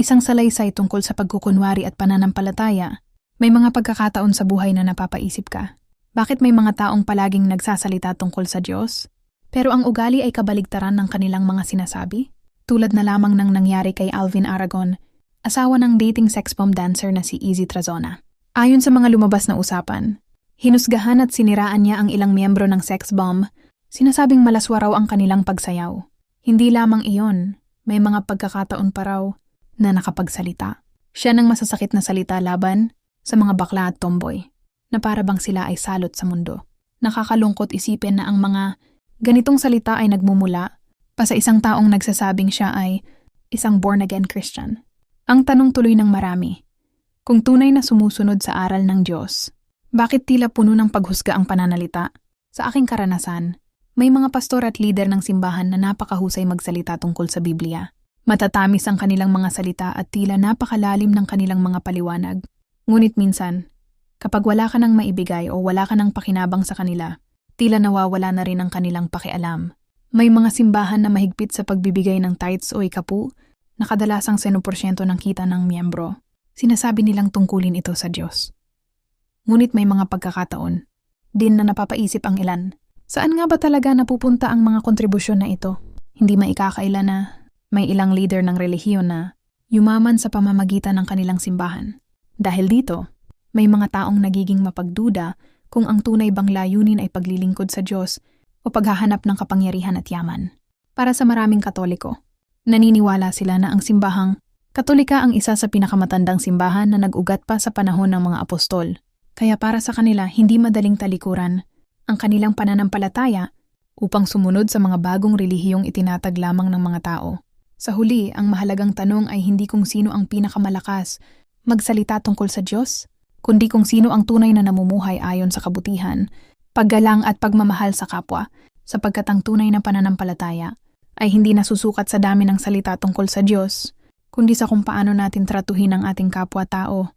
isang salaysay tungkol sa pagkukunwari at pananampalataya. May mga pagkakataon sa buhay na napapaisip ka. Bakit may mga taong palaging nagsasalita tungkol sa Diyos, pero ang ugali ay kabaligtaran ng kanilang mga sinasabi? Tulad na lamang ng nangyari kay Alvin Aragon, asawa ng dating sex bomb dancer na si Izzy Trazona. Ayon sa mga lumabas na usapan, hinusgahan at siniraan niya ang ilang miyembro ng sex bomb, sinasabing malaswa raw ang kanilang pagsayaw. Hindi lamang iyon, may mga pagkakataon pa raw na nakapagsalita. Siya ng masasakit na salita laban sa mga bakla at tomboy, na para bang sila ay salot sa mundo. Nakakalungkot isipin na ang mga ganitong salita ay nagmumula pa sa isang taong nagsasabing siya ay isang born-again Christian. Ang tanong tuloy ng marami, kung tunay na sumusunod sa aral ng Diyos, bakit tila puno ng paghusga ang pananalita? Sa aking karanasan, may mga pastor at lider ng simbahan na napakahusay magsalita tungkol sa Biblia. Matatamis ang kanilang mga salita at tila napakalalim ng kanilang mga paliwanag. Ngunit minsan, kapag wala ka nang maibigay o wala ka nang pakinabang sa kanila, tila nawawala na rin ang kanilang pakialam. May mga simbahan na mahigpit sa pagbibigay ng tithes o ikapu na kadalasang 1% ng kita ng miyembro. Sinasabi nilang tungkulin ito sa Diyos. Ngunit may mga pagkakataon din na napapaisip ang ilan. Saan nga ba talaga napupunta ang mga kontribusyon na ito? Hindi maikakaila na may ilang leader ng relihiyon na yumaman sa pamamagitan ng kanilang simbahan. Dahil dito, may mga taong nagiging mapagduda kung ang tunay bang layunin ay paglilingkod sa Diyos o paghahanap ng kapangyarihan at yaman. Para sa maraming Katoliko, naniniwala sila na ang simbahang Katolika ang isa sa pinakamatandang simbahan na nag-ugat pa sa panahon ng mga apostol. Kaya para sa kanila, hindi madaling talikuran ang kanilang pananampalataya upang sumunod sa mga bagong relihiyong itinatag lamang ng mga tao. Sa huli, ang mahalagang tanong ay hindi kung sino ang pinakamalakas magsalita tungkol sa Diyos, kundi kung sino ang tunay na namumuhay ayon sa kabutihan, paggalang at pagmamahal sa kapwa, sapagkat ang tunay na pananampalataya ay hindi nasusukat sa dami ng salita tungkol sa Diyos, kundi sa kung paano natin tratuhin ang ating kapwa-tao